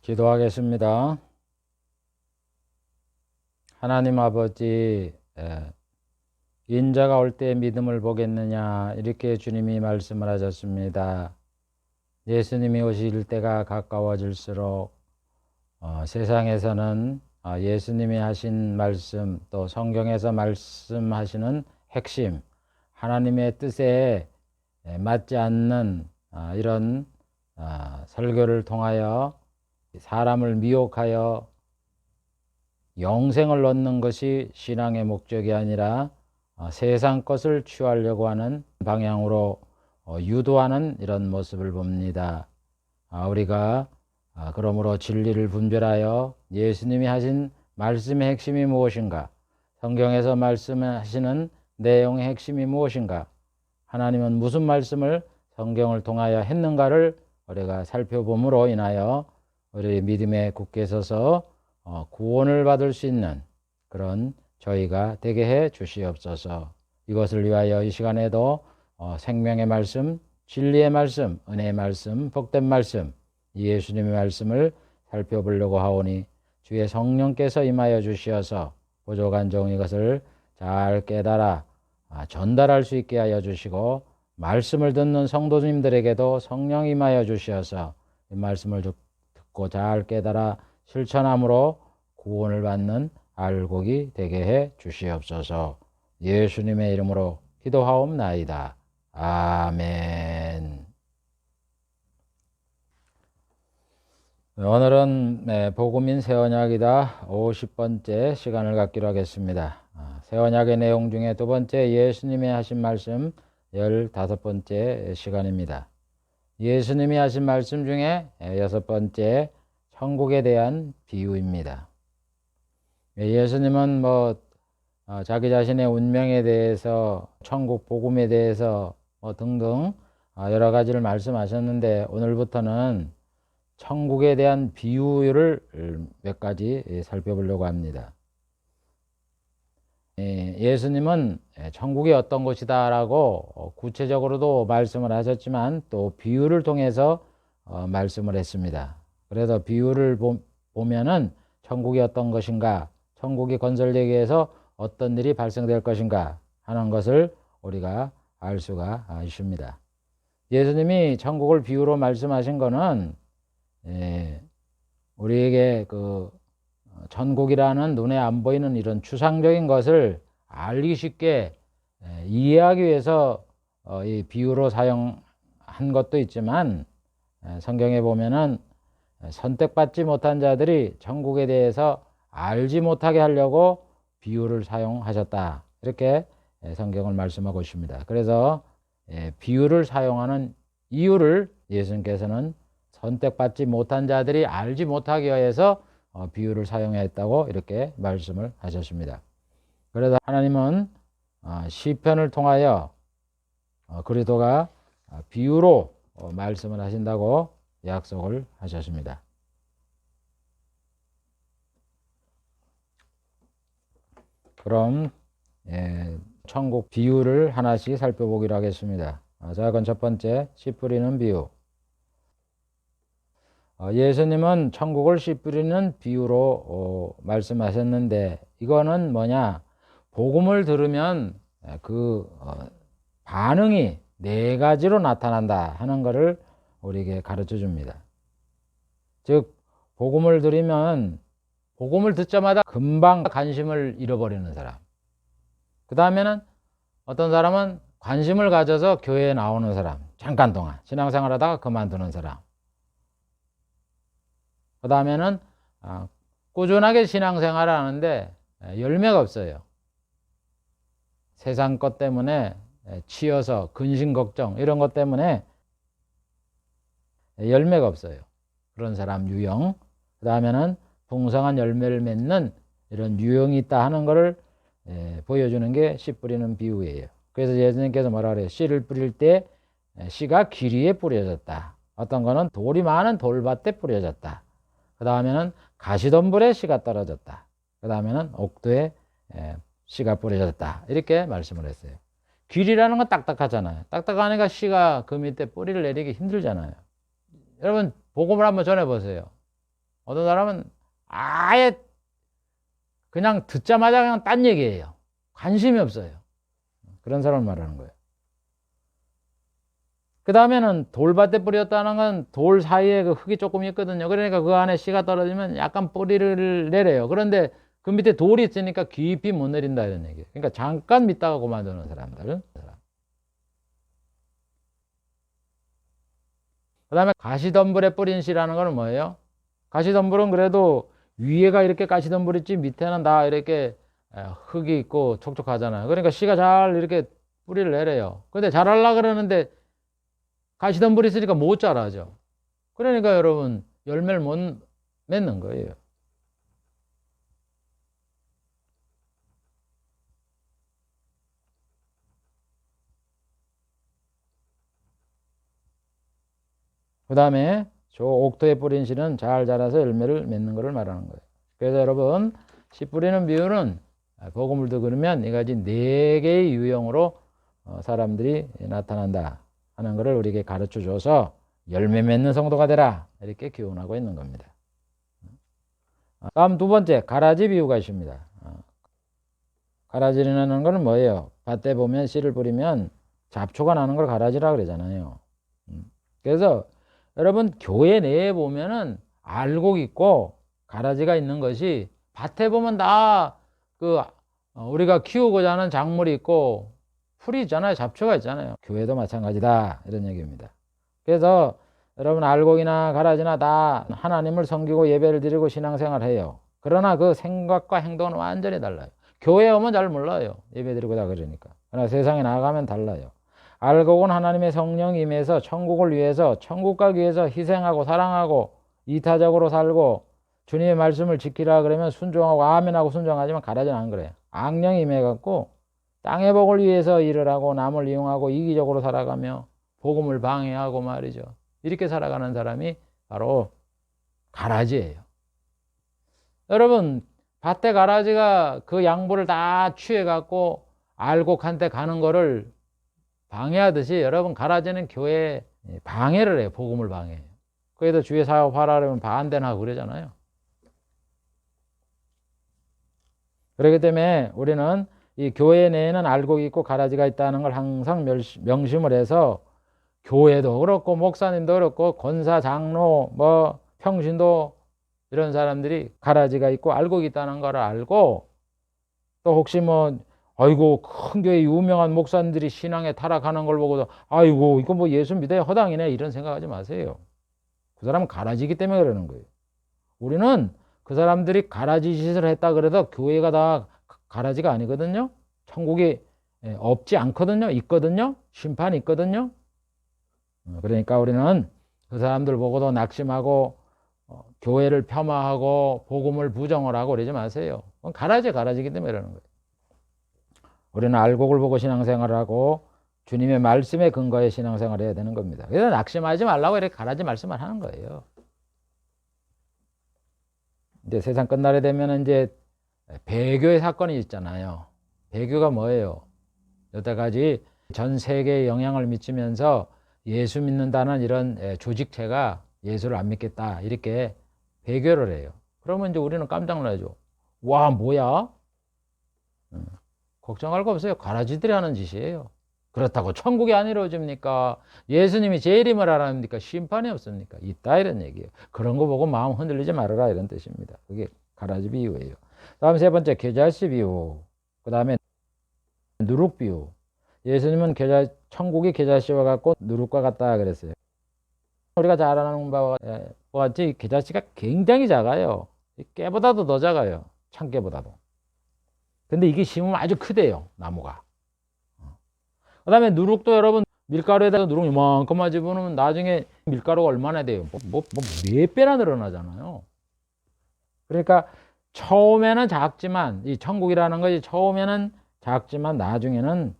기도하겠습니다. 하나님 아버지, 인자가 올 때 믿음을 보겠느냐, 이렇게 주님이 말씀을 하셨습니다. 예수님이 오실 때가 가까워질수록 세상에서는 예수님이 하신 말씀, 또 성경에서 말씀하시는 핵심, 하나님의 뜻에 맞지 않는 이런 설교를 통하여 사람을 미혹하여 영생을 얻는 것이 신앙의 목적이 아니라 세상 것을 취하려고 하는 방향으로 유도하는 이런 모습을 봅니다. 우리가 그러므로 진리를 분별하여 예수님이 하신 말씀의 핵심이 무엇인가, 성경에서 말씀하시는 내용의 핵심이 무엇인가, 하나님은 무슨 말씀을 성경을 통하여 했는가를 우리가 살펴봄으로 인하여 우리 믿음에 굳게 서서 구원을 받을 수 있는 그런 저희가 되게 해 주시옵소서. 이것을 위하여 이 시간에도 생명의 말씀, 진리의 말씀, 은혜의 말씀, 복된 말씀, 예수님의 말씀을 살펴보려고 하오니 주의 성령께서 임하여 주시어서 부족한 종 이것을 잘 깨달아 전달할 수 있게 하여 주시고, 말씀을 듣는 성도님들에게도 성령 임하여 주시어서 이 말씀을 듣고 잘 깨달아 실천함으로 구원을 받는 알곡이 되게 해 주시옵소서. 예수님의 이름으로 기도하옵나이다. 아멘. 오늘은 복음인 새 언약이다 50번째 시간을 갖기로 하겠습니다. 새 언약의 내용 중에 두 번째, 예수님이 하신 말씀 15번째 시간입니다. 예수님이 하신 말씀 중에 6번째, 천국에 대한 비유입니다. 예수님은 자기 자신의 운명에 대해서, 천국 복음에 대해서 등등 여러 가지를 말씀하셨는데, 오늘부터는 천국에 대한 비유를 몇 가지 살펴보려고 합니다. 예수님은 천국이 어떤 곳이다 라고 구체적으로도 말씀을 하셨지만 또 비유를 통해서 말씀을 했습니다. 그래서 비유를 보면은 천국이 어떤 것인가, 천국이 건설되기 위해서 어떤 일이 발생될 것인가 하는 것을 우리가 알 수가 있습니다. 예수님이 천국을 비유로 말씀하신 것은 우리에게 천국이라는 눈에 안 보이는 이런 추상적인 것을 알기 쉽게 이해하기 위해서 이 비유로 사용한 것도 있지만, 성경에 보면은 선택받지 못한 자들이 천국에 대해서 알지 못하게 하려고 비유를 사용하셨다, 이렇게 성경을 말씀하고 있습니다. 그래서 비유를 사용하는 이유를 예수님께서는 선택받지 못한 자들이 알지 못하기 위해서 비유를 사용했다고 이렇게 말씀을 하셨습니다. 그래서 하나님은 시편을 통하여 그리스도가 비유로 말씀을 하신다고 약속을 하셨습니다. 그럼 천국 비유를 하나씩 살펴보기로 하겠습니다. 자, 그건 첫 번째, 씨 뿌리는 비유. 예수님은 천국을 씨 뿌리는 비유로 말씀하셨는데, 이거는 뭐냐, 복음을 들으면 그 반응이 네 가지로 나타난다 하는 것을 우리에게 가르쳐 줍니다. 즉, 복음을 들으면 복음을 듣자마자 금방 관심을 잃어버리는 사람, 그 다음에는 어떤 사람은 관심을 가져서 교회에 나오는 사람, 잠깐 동안 신앙생활 하다가 그만두는 사람, 그 다음에는 꾸준하게 신앙생활을 하는데 열매가 없어요. 세상 것 때문에 치여서 근심 걱정 이런 것 때문에 열매가 없어요. 그런 사람 유형. 그 다음에는 풍성한 열매를 맺는 이런 유형이 있다 하는 것을 보여주는 게 씨 뿌리는 비유예요. 그래서 예수님께서 뭐라 그래요? 씨를 뿌릴 때 씨가 길 위에 뿌려졌다. 어떤 거는 돌이 많은 돌밭에 뿌려졌다. 그 다음에는 가시덤불에 씨가 떨어졌다. 그 다음에는 옥도에 씨가 뿌려졌다. 이렇게 말씀을 했어요. 길이라는 건 딱딱하잖아요. 딱딱하니까 씨가 그 밑에 뿌리를 내리기 힘들잖아요. 여러분 복음을 한번 전해보세요. 어떤 사람은 아예 그냥 듣자마자 그냥 딴 얘기예요. 관심이 없어요. 그런 사람을 말하는 거예요. 그 다음에는 돌밭에 뿌렸다는 건 돌 사이에 그 흙이 조금 있거든요. 그러니까 그 안에 씨가 떨어지면 약간 뿌리를 내려요. 그런데 그 밑에 돌이 있으니까 깊이 못 내린다 이런 얘기예요. 그러니까 잠깐 믿다가 그만두는 사람들. 그 다음에 가시덤불에 뿌린 씨라는 건 뭐예요? 가시덤불은 그래도 위에가 이렇게 가시덤불 있지 밑에는 다 이렇게 흙이 있고 촉촉하잖아요. 그러니까 씨가 잘 이렇게 뿌리를 내려요. 근데 자랄라 그러는데 가시덤불이 있으니까 못 자라죠. 그러니까 여러분 열매를 못 맺는 거예요. 그 다음에 저 옥토에 뿌린 씨는 잘 자라서 열매를 맺는 것을 말하는 거예요. 그래서 여러분 씨 뿌리는 비유는 복음을 그러면 이 가지 네 개의 유형으로 사람들이 나타난다 하는 것을 우리에게 가르쳐 줘서 열매 맺는 성도가 되라 이렇게 교훈하고 있는 겁니다. 다음 두 번째 가라지 비유가 있습니다. 가라지라는 것은 뭐예요? 밭에 보면 씨를 뿌리면 잡초가 나는 걸 가라지라 그러잖아요. 그래서 여러분 교회 내에 보면은 알곡 있고 가라지가 있는 것이 밭에 보면 다 그 우리가 키우고자 하는 작물이 있고 풀이 있잖아요. 잡초가 있잖아요. 교회도 마찬가지다 이런 얘기입니다. 그래서 여러분 알곡이나 가라지나 다 하나님을 섬기고 예배를 드리고 신앙생활을 해요. 그러나 그 생각과 행동은 완전히 달라요. 교회에 오면 잘 몰라요. 예배 드리고 다 그러니까. 그러나 세상에 나가면 달라요. 알곡은 하나님의 성령이 임해서 천국을 위해서 천국 가기 위해서 희생하고 사랑하고 이타적으로 살고 주님의 말씀을 지키라 그러면 순종하고 아멘하고 순종하지만 가라지는 안 그래요. 악령이 임해갖고 땅의 복을 위해서 일을 하고 남을 이용하고 이기적으로 살아가며 복음을 방해하고 말이죠. 이렇게 살아가는 사람이 바로 가라지예요. 여러분 밭에 가라지가 그 양보를 다 취해갖고 알곡한테 가는 거를 방해하듯이 여러분 가라지는 교회에 방해를 해요. 복음을 방해해요. 그래도 주의 사업하라 그러면 반대나 하고 그러잖아요. 그렇기 때문에 우리는 이 교회 내에는 알곡이 있고 가라지가 있다는 걸 항상 명심을 해서 교회도 그렇고 목사님도 그렇고 권사 장로 뭐 평신도 이런 사람들이 가라지가 있고 알곡이 있다는 걸 알고 또 혹시 뭐 아이고 큰 교회 유명한 목사님들이 신앙에 타락하는 걸 보고도 아이고 이거 뭐 예수 믿어야 허당이네 이런 생각하지 마세요. 그 사람은 가라지기 때문에 그러는 거예요. 우리는 그 사람들이 가라지 짓을 했다 그래도 교회가 다 가라지가 아니거든요. 천국이 없지 않거든요. 있거든요. 심판이 있거든요. 그러니까 우리는 그 사람들 보고도 낙심하고 교회를 폄하하고 복음을 부정을 하고 그러지 마세요. 가라지기 때문에 그러는 거예요. 우리는 알곡을 보고 신앙생활을 하고 주님의 말씀에 근거해 신앙생활을 해야 되는 겁니다. 그래서 낙심하지 말라고 이렇게 가라지 말씀을 하는 거예요. 이제 세상 끝날에 되면 이제 배교의 사건이 있잖아요. 배교가 뭐예요? 여태까지 전 세계에 영향을 미치면서 예수 믿는다는 이런 조직체가 예수를 안 믿겠다 이렇게 배교를 해요. 그러면 이제 우리는 깜짝 놀라죠. 와 뭐야? 걱정할 거 없어요. 가라지들이 하는 짓이에요. 그렇다고 천국이 안 이루어집니까? 예수님이 재림을 안 합니까? 심판이 없습니까? 있다 이런 얘기예요. 그런 거 보고 마음 흔들리지 말아라 이런 뜻입니다. 그게 가라지 비유예요. 다음 세 번째 겨자씨 비유. 그 다음에 누룩 비유. 예수님은 천국이 겨자씨와 같고 누룩과 같다 그랬어요. 우리가 잘 아는 바와 같이 겨자씨가 굉장히 작아요. 깨보다도 더 작아요. 참깨보다도. 근데 이게 심으면 아주 크대요. 나무가. 그 다음에 누룩도 여러분 밀가루에다가 누룩 이만큼만 집어넣으면 나중에 밀가루가 얼마나 돼요? 몇 배나 늘어나잖아요. 그러니까 처음에는 작지만 이 천국이라는 것이 처음에는 작지만 나중에는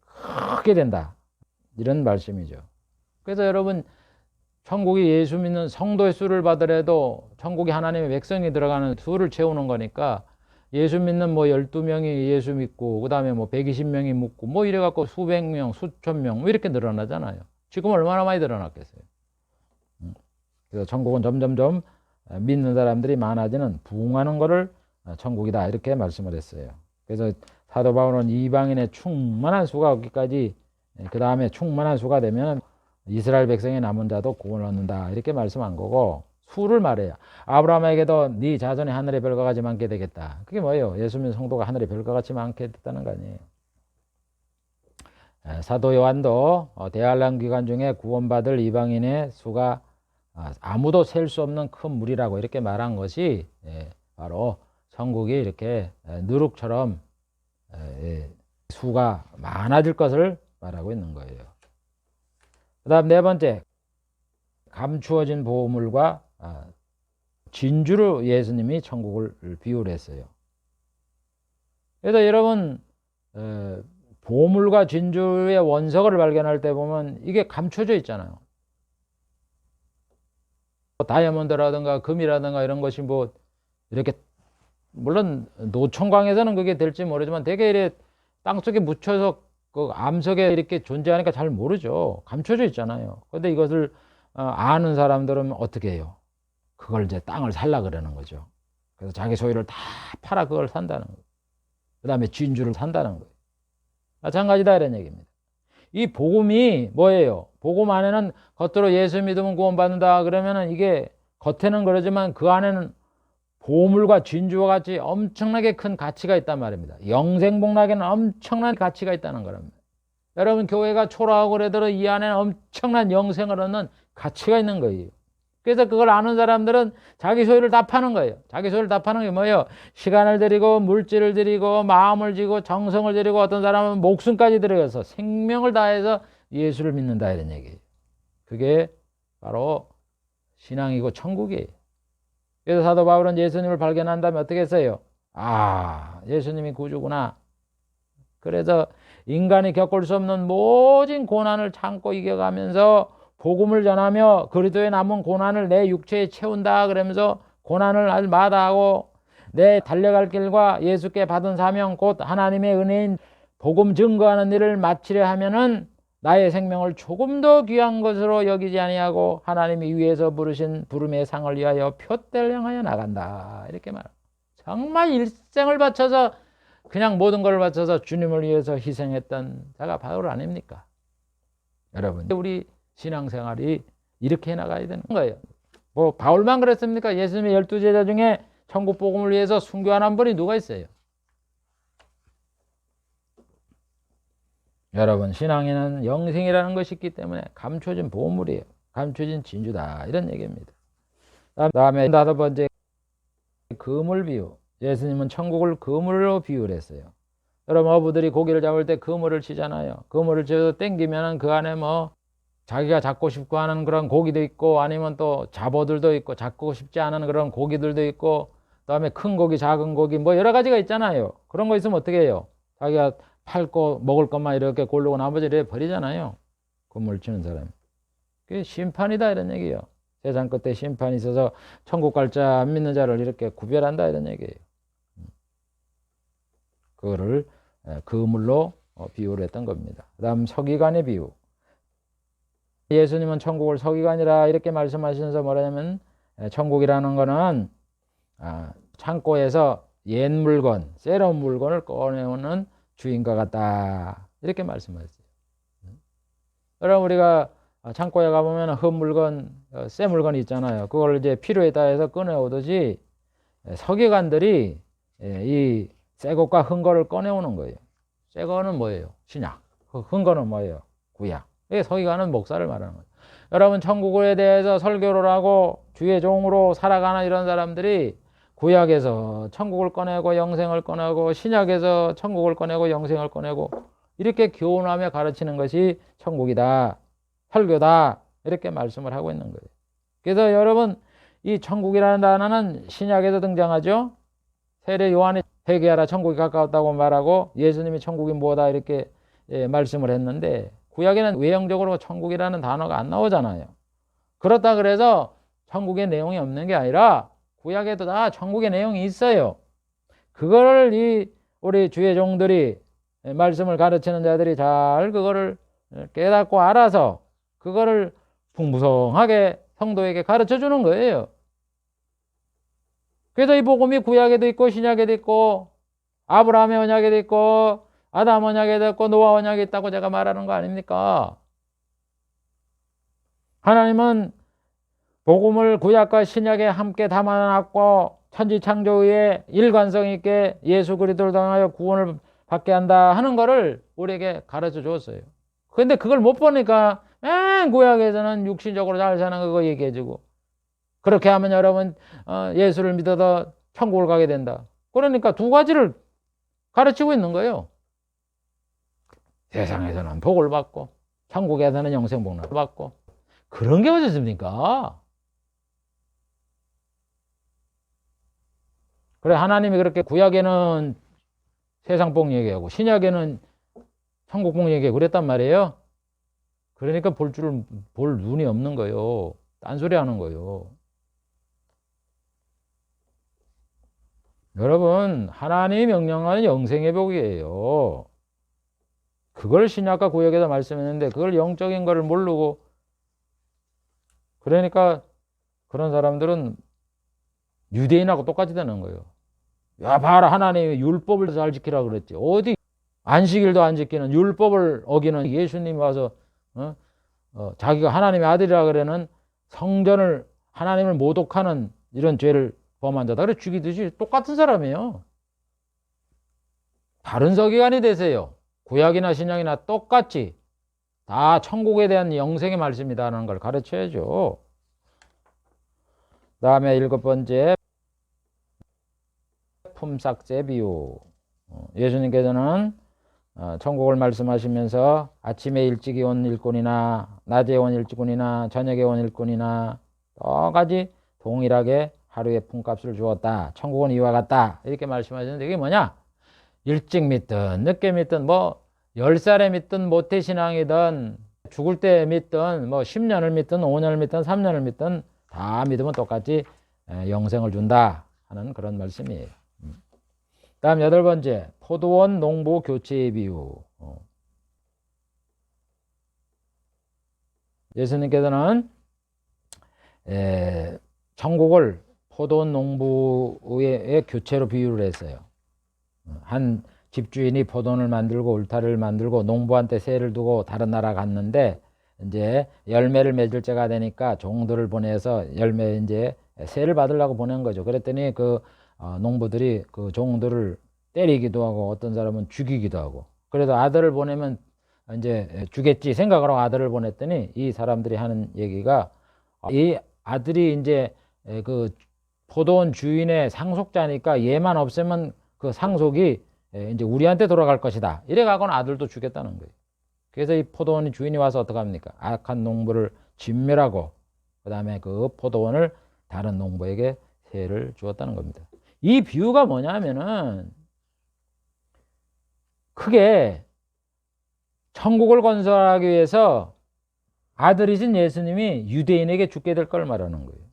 크게 된다. 이런 말씀이죠. 그래서 여러분 천국이 예수 믿는 성도의 수를 받으래도 천국이 하나님의 백성이 들어가는 수를 채우는 거니까 예수 믿는 뭐 12명이 예수 믿고 그 다음에 뭐 120명이 묻고 뭐 이래갖고 수백 명, 수천 명 뭐 이렇게 늘어나잖아요. 지금 얼마나 많이 늘어났겠어요. 그래서 천국은 점점점 믿는 사람들이 많아지는 부흥하는 것을 천국이다 이렇게 말씀을 했어요. 그래서 사도 바울은 이방인의 충만한 수가 없기까지 그 다음에 충만한 수가 되면 이스라엘 백성의 남은 자도 구원을 얻는다 이렇게 말씀한 거고, 수를 말해요. 아브라함에게도 네 자손이 하늘의 별과 같이 많게 되겠다. 그게 뭐예요? 예수 믿는 성도가 하늘의 별과 같이 많게 됐다는 거 아니에요. 사도 요한도 대환란 기간 중에 구원받을 이방인의 수가 아무도 셀 수 없는 큰 물이라고 이렇게 말한 것이 바로 천국이 이렇게 누룩처럼 수가 많아질 것을 말하고 있는 거예요. 그 다음 네 번째, 감추어진 보물과 진주로 예수님이 천국을 비유를 했어요. 그래서 여러분 보물과 진주의 원석을 발견할 때 보면 이게 감춰져 있잖아요. 다이아몬드라든가 금이라든가 이런 것이 뭐 이렇게, 물론 노천광에서는 그게 될지 모르지만 되게 이렇게 땅속에 묻혀서 그 암석에 이렇게 존재하니까 잘 모르죠. 감춰져 있잖아요. 근데 이것을 아는 사람들은 어떻게 해요? 그걸 이제 땅을 살라 그러는 거죠. 그래서 자기 소유를 다 팔아 그걸 산다는 거예요. 그 다음에 진주를 산다는 거예요. 마찬가지다 이런 얘기입니다. 이 복음이 뭐예요? 복음 안에는 겉으로 예수 믿으면 구원받는다 그러면은 이게 겉에는 그러지만 그 안에는 보물과 진주와 같이 엄청나게 큰 가치가 있단 말입니다. 영생복락에는 엄청난 가치가 있다는 겁니다. 여러분 교회가 초라하고 그래도 이 안에는 엄청난 영생을 얻는 가치가 있는 거예요. 그래서 그걸 아는 사람들은 자기 소유를 다 파는 거예요. 자기 소유를 다 파는 게 뭐예요? 시간을 들이고 물질을 들이고 마음을 지고 정성을 들이고 어떤 사람은 목숨까지 들여서 생명을 다해서 예수를 믿는다 이런 얘기예요. 그게 바로 신앙이고 천국이에요. 그래서 사도 바울은 예수님을 발견한 다음에 어떻게 했어요? 예수님이 구주구나. 그래서 인간이 겪을 수 없는 모든 고난을 참고 이겨가면서 복음을 전하며 그리스도의 남은 고난을 내 육체에 채운다 그러면서 고난을 마다하고 내 달려갈 길과 예수께 받은 사명 곧 하나님의 은혜인 복음 증거하는 일을 마치려 하면은 나의 생명을 조금 더 귀한 것으로 여기지 아니하고 하나님이 위에서 부르신 부름의 상을 위하여 표대를 향하여 나간다 이렇게 말합니다. 정말 일생을 바쳐서 그냥 모든 걸 바쳐서 주님을 위해서 희생했던 자가 바울 아닙니까? 여러분 우리 신앙생활이 이렇게 해나가야 되는 거예요. 뭐 바울만 그랬습니까? 예수님의 12제자 중에 천국 복음을 위해서 순교한 분이 누가 있어요? 여러분 신앙에는 영생이라는 것이 있기 때문에 감춰진 보물이에요. 감춰진 진주다 이런 얘기입니다. 다음에 다섯 번째, 그물 비유. 예수님은 천국을 그물로 비유를 했어요. 여러분 어부들이 고기를 잡을 때 그물을 치잖아요. 그물을 쳐서 땡기면 그 안에 뭐 자기가 잡고 싶고 하는 그런 고기도 있고 아니면 또 잡어들도 있고 잡고 싶지 않은 그런 고기들도 있고 그다음에 큰 고기 작은 고기 뭐 여러 가지가 있잖아요. 그런 거 있으면 어떻게 해요? 자기가 팔고 먹을 것만 이렇게 고르고 나머지를 버리잖아요. 그물 치는 사람. 그게 심판이다 이런 얘기예요. 세상 끝에 심판이 있어서 천국 갈 자 안 믿는 자를 이렇게 구별한다 이런 얘기예요. 그거를 그물로 비유를 했던 겁니다. 그 다음 서기관의 비유. 예수님은 천국을 서기관이라 이렇게 말씀하시면서 뭐라냐면 천국이라는 거는 창고에서 옛 물건, 새로운 물건을 꺼내오는 주인과 같다 이렇게 말씀하셨어요. 여러분 우리가 창고에 가보면 흠 물건, 새 물건이 있잖아요. 그걸 이제 필요에 따라서 꺼내오듯이 서기관들이 이 새 것과 흥 거를 꺼내오는 거예요. 새 거는 뭐예요? 신약. 흥 거는 뭐예요? 구약. 서기관은 목사를 말하는 거예요. 여러분 천국에 대해서 설교를 하고 주의 종으로 살아가는 이런 사람들이 구약에서 천국을 꺼내고 영생을 꺼내고 신약에서 천국을 꺼내고 영생을 꺼내고 이렇게 교훈하며 가르치는 것이 천국이다, 설교다 이렇게 말씀을 하고 있는 거예요. 그래서 여러분 이 천국이라는 단어는 신약에서 등장하죠. 세례 요한이 회개하라 천국이 가까웠다고 말하고 예수님이 천국이 뭐다 이렇게 말씀을 했는데 구약에는 외형적으로 천국이라는 단어가 안 나오잖아요. 그렇다 그래서 천국의 내용이 없는 게 아니라 구약에도 다 천국의 내용이 있어요. 그거를 우리 주의 종들이 말씀을 가르치는 자들이 잘 그거를 깨닫고 알아서 그거를 풍부성하게 성도에게 가르쳐 주는 거예요. 그래서 이 복음이 구약에도 있고 신약에도 있고 아브라함의 언약에도 있고 아담 언약에도 있고 노아 언약에 있다고 제가 말하는 거 아닙니까? 하나님은 복음을 구약과 신약에 함께 담아놨고 천지창조의 일관성 있게 예수 그리스도를 통하여 구원을 받게 한다 하는 거를 우리에게 가르쳐 줬어요. 근데 그걸 못 보니까 맨 구약에서는 육신적으로 잘 사는 거 얘기해주고 그렇게 하면 여러분 예수를 믿어서 천국을 가게 된다. 그러니까 두 가지를 가르치고 있는 거예요. 세상에서는 복을 받고 천국에서는 영생복락을 받고 그런 게 어디 있습니까? 그래 하나님이 그렇게 구약에는 세상복 얘기하고 신약에는 천국복 얘기하고 그랬단 말이에요. 그러니까 볼 눈이 없는 거예요. 딴소리 하는 거예요. 여러분 하나님이 명령하는 영생의 복이에요. 그걸 신약과 구약에서 말씀했는데 그걸 영적인 거를 모르고 그러니까 그런 사람들은 유대인하고 똑같이 되는 거예요. 야 봐라 하나님이 율법을 잘 지키라 그랬지. 어디 안식일도 안 지키는 율법을 어기는 예수님이 와서 자기가 하나님의 아들이라 그러는 성전을 하나님을 모독하는 이런 죄를 범한 자다. 그래 죽이듯이 똑같은 사람이에요. 다른 서기관이 되세요. 구약이나 신약이나 똑같이 다 천국에 대한 영생의 말씀이다라는 걸 가르쳐야죠. 그 다음에 7번째 품삯제 비유. 예수님께서는 천국을 말씀하시면서 아침에 일찍이 온 일꾼이나 낮에 온 일꾼이나 저녁에 온 일꾼이나 똑같이 동일하게 하루의 품값을 주었다. 천국은 이와 같다. 이렇게 말씀하시는데 이게 뭐냐? 일찍 믿든 늦게 믿든 뭐 10살에 믿든 모태신앙이든 죽을 때 믿든 뭐 10년을 믿든 5년을 믿든 3년을 믿든 다 믿으면 똑같이 영생을 준다 하는 그런 말씀이에요. 다음 8번째 포도원 농부 교체의 비유. 예수님께서는 천국을 포도원 농부의 교체로 비유를 했어요. 한 집주인이 포도원을 만들고 울타리를 만들고 농부한테 세를 두고 다른 나라 갔는데 이제 열매를 맺을 때가 되니까 종들을 보내서 열매 이제 세를 받으려고 보낸 거죠. 그랬더니 그 농부들이 그 종들을 때리기도 하고 어떤 사람은 죽이기도 하고 그래도 아들을 보내면 이제 주겠지 생각을 하고 아들을 보냈더니 이 사람들이 하는 얘기가 이 아들이 이제 그 포도원 주인의 상속자니까 얘만 없애면 그 상속이 이제 우리한테 돌아갈 것이다. 이래가고는 아들도 주겠다는 거예요. 그래서 이 포도원 주인이 와서 어떻게 합니까? 악한 농부를 진멸하고 그 다음에 그 포도원을 다른 농부에게 세를 주었다는 겁니다. 이 비유가 뭐냐면은 크게 천국을 건설하기 위해서 아들이신 예수님이 유대인에게 죽게 될 걸 말하는 거예요.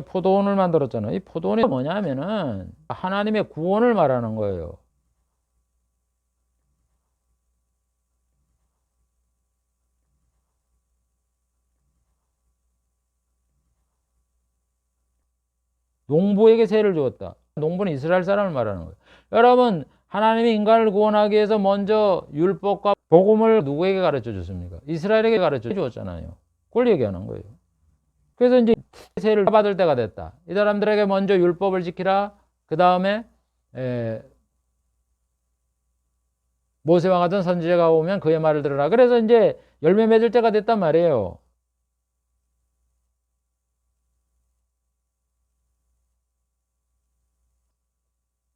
포도원을 만들었잖아요. 이 포도원이 뭐냐면은 하나님의 구원을 말하는 거예요. 농부에게 세를 주었다. 농부는 이스라엘 사람을 말하는 거예요. 여러분 하나님이 인간을 구원하기 위해서 먼저 율법과 복음을 누구에게 가르쳐 줬습니까? 이스라엘에게 가르쳐 줬잖아요. 그걸 얘기하는 거예요. 그래서 이제 세를 받을 때가 됐다. 이 사람들에게 먼저 율법을 지키라. 그 다음에 모세와 같은 선지자가 오면 그의 말을 들으라. 그래서 이제 열매 맺을 때가 됐단 말이에요.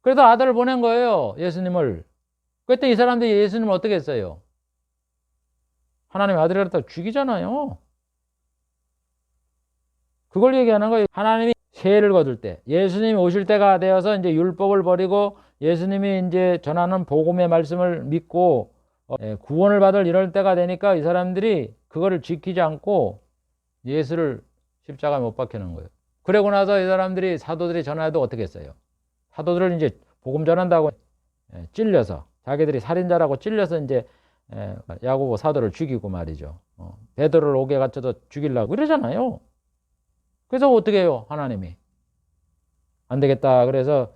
그래서 아들을 보낸 거예요. 예수님을. 그때 이 사람들이 예수님을 어떻게 했어요? 하나님의 아들이라고 죽이잖아요. 그걸 얘기하는 거예요. 하나님이 세를 거둘 때, 예수님이 오실 때가 되어서 이제 율법을 버리고 예수님이 이제 전하는 복음의 말씀을 믿고 구원을 받을 이럴 때가 되니까 이 사람들이 그거를 지키지 않고 예수를 십자가에 못 박히는 거예요. 그러고 나서 이 사람들이 사도들이 전화해도 어떻게 했어요? 사도들을 이제 복음 전한다고 찔려서 자기들이 살인자라고 찔려서 이제 야고보 사도를 죽이고 말이죠. 베드로를 옥에 갇혀서 죽이려고 이러잖아요. 그래서 어떻게 해요? 하나님이 안 되겠다. 그래서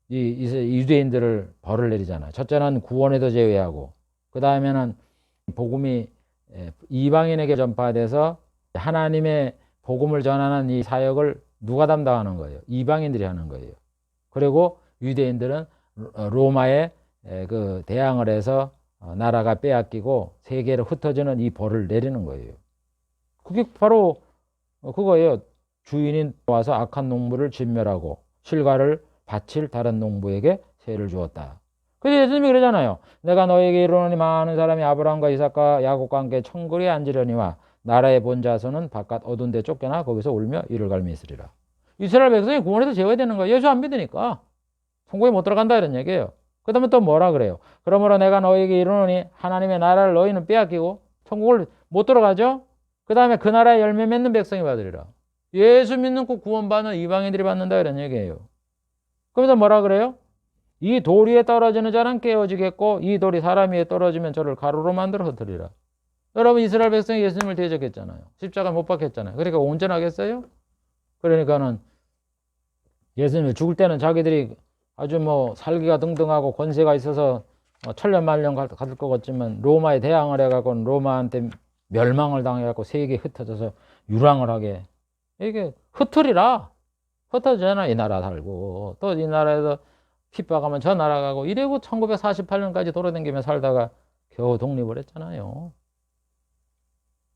이 유대인들을 벌을 내리잖아요. 첫째는 구원에도 제외하고, 그 다음에는 복음이 이방인에게 전파돼서 하나님의 복음을 전하는 이 사역을 누가 담당하는 거예요? 이방인들이 하는 거예요. 그리고 유대인들은 로마에 그 대항을 해서 나라가 빼앗기고 세계로 흩어지는 이 벌을 내리는 거예요. 그게 바로 그거예요. 주인이 와서 악한 농부를 진멸하고 실과를 바칠 다른 농부에게 세를 주었다. 그래서 예수님이 그러잖아요. 내가 너에게 이르노니 많은 사람이 아브라함과 이삭과 야곱과 함께 천국에 앉으려니와 나라의 본 자손은 바깥 어두운 데 쫓겨나 거기서 울며 이를 갈며 있으리라. 이스라엘 백성이 구원에서 제외 되는 거예요. 예수 안 믿으니까 천국에 못 들어간다 이런 얘기예요. 그 다음에 또 뭐라 그래요? 그러므로 내가 너에게 이르노니 하나님의 나라를 너희는 빼앗기고 천국을 못 들어가죠. 그 다음에 그 나라에 열매 맺는 백성이 받으리라. 예수 믿는 그 구원받는 이방인들이 받는다 이런 얘기예요. 그러면서 뭐라 그래요? 이 돌 위에 떨어지는 자는 깨어지겠고 이 돌이 사람 위에 떨어지면 저를 가루로 만들어 흩으리라. 여러분 이스라엘 백성이 예수님을 대적했잖아요. 십자가 못 박혔잖아요. 그러니까 온전하겠어요? 그러니까는 예수님이 죽을 때는 자기들이 아주 뭐 살기가 등등하고 권세가 있어서 천년만년 갈 것 같지만 로마에 대항을 해갖고 로마한테 멸망을 당해갖고 세계에 흩어져서 유랑을 하게 이게 흩으리라. 흩어지잖아. 이 나라 살고 또 이 나라에서 핍박하면 저 나라 가고 이래고 1948년까지 돌아다니며 살다가 겨우 독립을 했잖아요.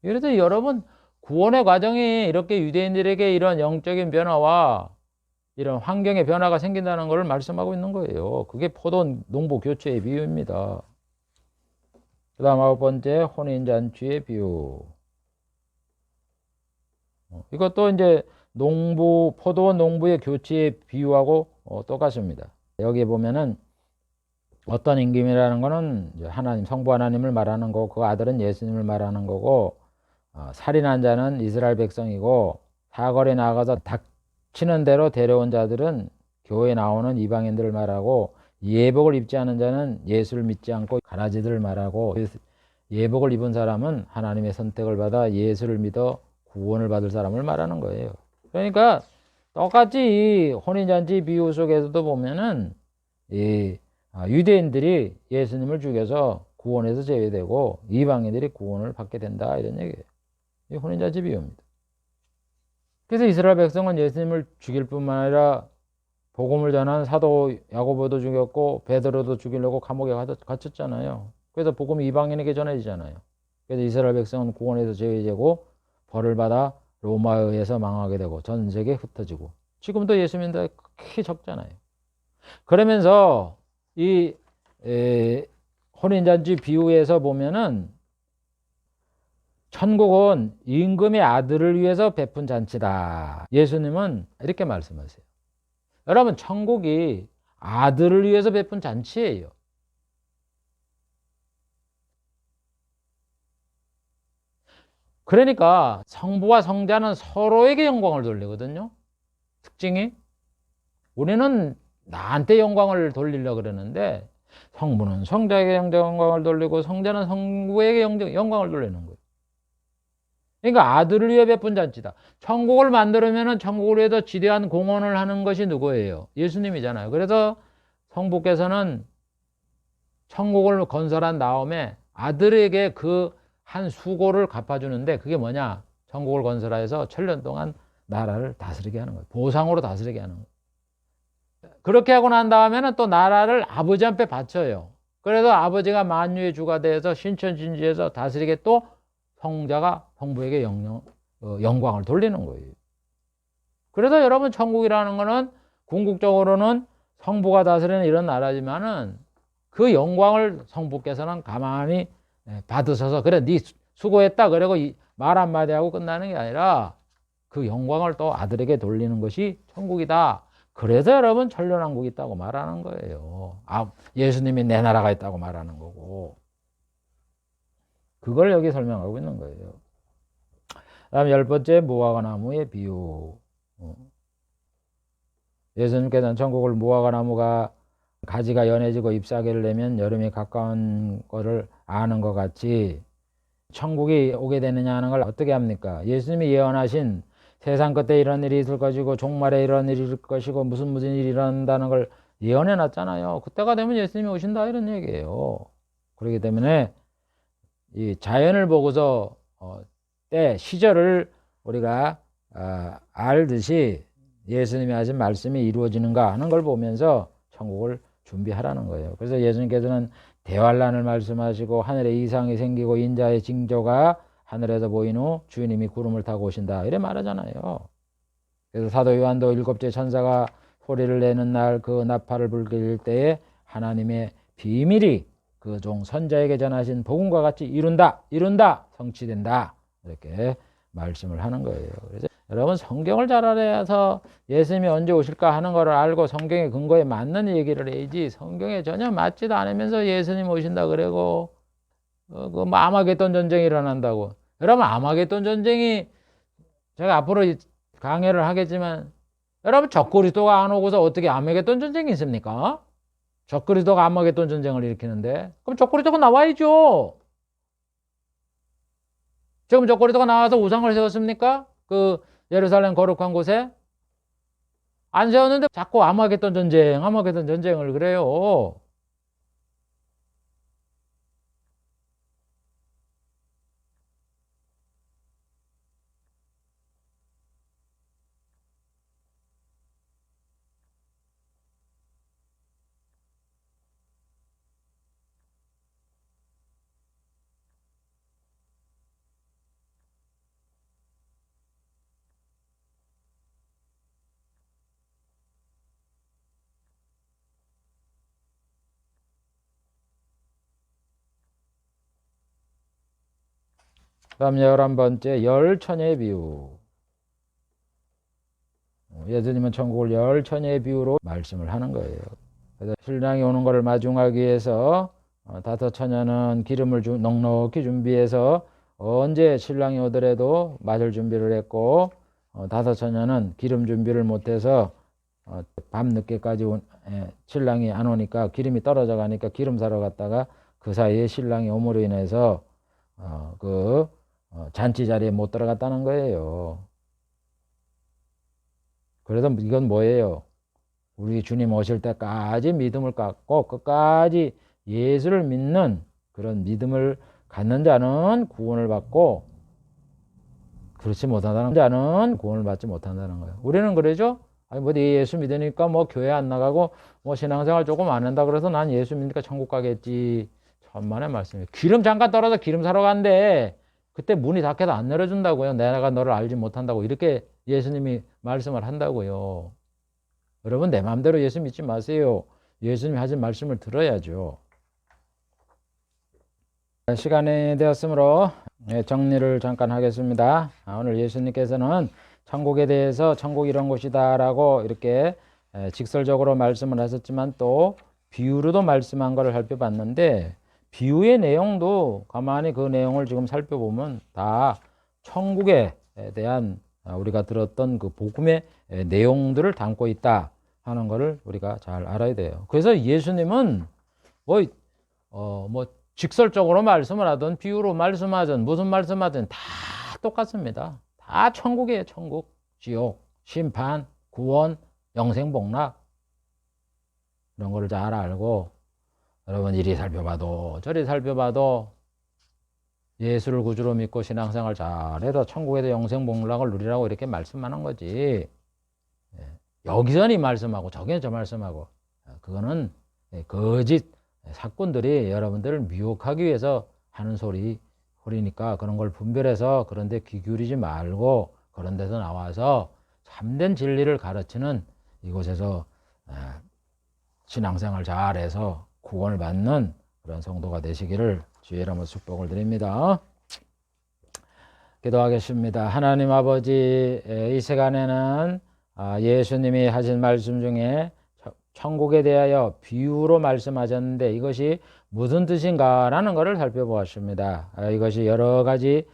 그래서 여러분 구원의 과정이 이렇게 유대인들에게 이런 영적인 변화와 이런 환경의 변화가 생긴다는 것을 말씀하고 있는 거예요. 그게 포도 농부 교체의 비유입니다. 그 다음 9번째 혼인잔치의 비유. 이것도 이제 포도원 농부의 교체의 비유하고 똑같습니다. 여기 보면은 어떤 임금이라는 거는 하나님, 성부 하나님을 말하는 거고 그 아들은 예수님을 말하는 거고 살인한 자는 이스라엘 백성이고 사거리에 나가서 닥치는 대로 데려온 자들은 교회에 나오는 이방인들을 말하고 예복을 입지 않은 자는 예수를 믿지 않고 가라지들을 말하고 예복을 입은 사람은 하나님의 선택을 받아 예수를 믿어 구원을 받을 사람을 말하는 거예요. 그러니까 똑같이 이 혼인잔치 비유 속에서도 보면은 이 유대인들이 예수님을 죽여서 구원에서 제외되고 이방인들이 구원을 받게 된다 이런 얘기예요. 이 혼인잔치 비유입니다. 그래서 이스라엘 백성은 예수님을 죽일 뿐만 아니라 복음을 전한 사도 야고보도 죽였고 베드로도 죽이려고 감옥에 갇혔잖아요. 그래서 복음이 이방인에게 전해지잖아요. 그래서 이스라엘 백성은 구원에서 제외되고 벌을 받아 로마에 의해서 망하게 되고 전 세계에 흩어지고 지금도 예수 믿는 데 크게 적잖아요. 그러면서 이 혼인잔치 비유에서 보면은 천국은 임금의 아들을 위해서 베푼 잔치다. 예수님은 이렇게 말씀하세요. 여러분 천국이 아들을 위해서 베푼 잔치예요. 그러니까 성부와 성자는 서로에게 영광을 돌리거든요. 특징이 우리는 나한테 영광을 돌리려고 그러는데 성부는 성자에게 영광을 돌리고 성자는 성부에게 영광을 돌리는 거예요. 그러니까 아들을 위해 베푼 잔치다. 천국을 만들려면 천국을 위해서 지대한 공헌을 하는 것이 누구예요? 예수님이잖아요. 그래서 성부께서는 천국을 건설한 다음에 아들에게 그 한 수고를 갚아주는데 그게 뭐냐? 천국을 건설해서 천년 동안 나라를 다스리게 하는 거예요. 보상으로 다스리게 하는 거예요. 그렇게 하고 난 다음에는 또 나라를 아버지한테 바쳐요. 그래서 아버지가 만유의 주가 되어서 신천진지에서 다스리게 또 성자가 성부에게 영광을 돌리는 거예요. 그래서 여러분 천국이라는 거는 궁극적으로는 성부가 다스리는 이런 나라지만은 그 영광을 성부께서는 가만히 받으셔서 그래 네 수고했다 그리고 말 한마디 하고 끝나는 게 아니라 그 영광을 또 아들에게 돌리는 것이 천국이다. 그래서 여러분 천년왕국이 있다고 말하는 거예요. 예수님이 내 나라가 있다고 말하는 거고 그걸 여기 설명하고 있는 거예요. 다음 10번째 무화과나무의 비유. 예수님께서는 천국을 무화과나무가 가지가 연해지고 잎사귀를 내면 여름이 가까운 거를 아는 것 같이 천국이 오게 되느냐 하는 걸 어떻게 합니까? 예수님이 예언하신 세상 끝에 이런 일이 있을 것이고 종말에 이런 일이 있을 것이고 무슨 일이 일어난다는 걸 예언해 놨잖아요. 그때가 되면 예수님이 오신다 이런 얘기예요. 그렇기 때문에 이 자연을 보고서 때 시절을 우리가 알듯이 예수님이 하신 말씀이 이루어지는가 하는 걸 보면서 천국을 준비하라는 거예요. 그래서 예수님께서는 대환란을 말씀하시고 하늘에 이상이 생기고 인자의 징조가 하늘에서 보인 후 주님이 구름을 타고 오신다 이래 말하잖아요. 그래서 사도 요한도 일곱째 천사가 소리를 내는 날 그 나팔을 불길 때에 하나님의 비밀이 그 종 선자에게 전하신 복음과 같이 이룬다 성취된다 이렇게 말씀을 하는 거예요. 그래서 여러분 성경을 잘 알아서 예수님이 언제 오실까 하는 것을 알고 성경의 근거에 맞는 얘기를 해야지 성경에 전혀 맞지도 않으면서 예수님 오신다 그러고 그 아마겟돈 전쟁이 일어난다고. 여러분 아마겟돈 전쟁이 제가 앞으로 강해를 하겠지만 여러분 적그리스도가 안 오고서 어떻게 아마겟돈 전쟁이 있습니까? 적그리스도가 아마겟돈 전쟁을 일으키는데 그럼 적그리스도가 나와야죠. 지금 적그리스도가 나와서 우상을 세웠습니까? 그 예루살렘 거룩한 곳에 안 세웠는데 자꾸 아마겟돈 전쟁을 그래요. 그다음 11번째 열처녀의 비유. 예수님은 천국을 열처녀의 비유로 말씀을 하는 거예요. 그래서 신랑이 오는 것을 마중하기 위해서 다섯 처녀는 기름을 넉넉히 준비해서 언제 신랑이 오더라도 맞을 준비를 했고 다섯 처녀는 기름 준비를 못해서 밤 늦게까지 신랑이 안 오니까 기름이 떨어져 가니까 기름 사러 갔다가 그 사이에 신랑이 오므로 인해서 잔치 자리에 못 들어갔다는 거예요. 그래서 이건 뭐예요? 우리 주님 오실 때까지 믿음을 갖고 끝까지 예수를 믿는 그런 믿음을 갖는 자는 구원을 받고 그렇지 못하다는 자는 구원을 받지 못한다는 거예요. 우리는 그러죠? 아니 뭐 예수 믿으니까 뭐 교회 안 나가고 뭐 신앙생활 조금 안 한다 그래서 난 예수 믿으니까 천국 가겠지. 천만의 말씀이에요. 기름 잠깐 떨어져 기름 사러 간대. 그때 문이 닫혀서 안 내려준다고요. 내가 너를 알지 못한다고 이렇게 예수님이 말씀을 한다고요. 여러분 내 마음대로 예수 믿지 마세요. 예수님이 하신 말씀을 들어야죠. 시간이 되었으므로 정리를 잠깐 하겠습니다. 오늘 예수님께서는 천국에 대해서 천국이 이런 곳이다 라고 이렇게 직설적으로 말씀을 하셨지만 또 비유로도 말씀한 것을 살펴봤는데 비유의 내용도 가만히 그 내용을 지금 살펴보면 다 천국에 대한 우리가 들었던 그 복음의 내용들을 담고 있다 하는 것을 우리가 잘 알아야 돼요. 그래서 예수님은 뭐 직설적으로 말씀을 하든 비유로 말씀하든 무슨 말씀하든 다 똑같습니다. 다 천국이에요. 천국, 지옥, 심판, 구원, 영생복락 이런 거를 잘 알고 여러분 이리 살펴봐도 저리 살펴봐도 예수를 구주로 믿고 신앙생활 잘해서 천국에서 영생복락을 누리라고 이렇게 말씀하는 거지. 여기서는 이 말씀하고 저기는 저 말씀하고 그거는 거짓 사건들이 여러분들을 미혹하기 위해서 하는 소리니까 그런 걸 분별해서 그런 데 귀 기울이지 말고 그런 데서 나와서 참된 진리를 가르치는 이곳에서 신앙생활 잘해서 구원을 받는 그런 성도가 되시기를 주의 이름으로 축복을 드립니다. 기도하겠습니다. 하나님 아버지, 이 시간에는 예수님이 하신 말씀 중에 천국에 대하여 비유로 말씀하셨는데 이것이 무슨 뜻인가 라는 것을 살펴보았습니다. 이것이 여러 가지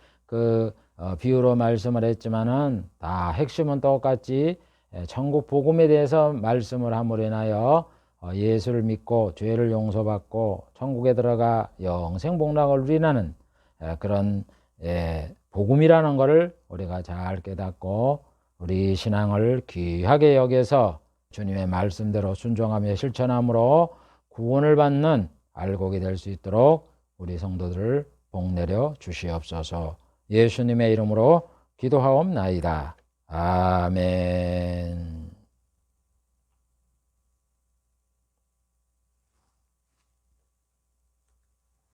비유로 말씀을 했지만은 다 핵심은 똑같이 천국 복음에 대해서 말씀을 함으로 인하여 예수를 믿고 죄를 용서받고 천국에 들어가 영생복락을 누리는 그런 복음이라는 것을 우리가 잘 깨닫고 우리 신앙을 귀하게 여겨서 주님의 말씀대로 순종하며 실천함으로 구원을 받는 알곡이 될 수 있도록 우리 성도들을 복내려 주시옵소서. 예수님의 이름으로 기도하옵나이다. 아멘.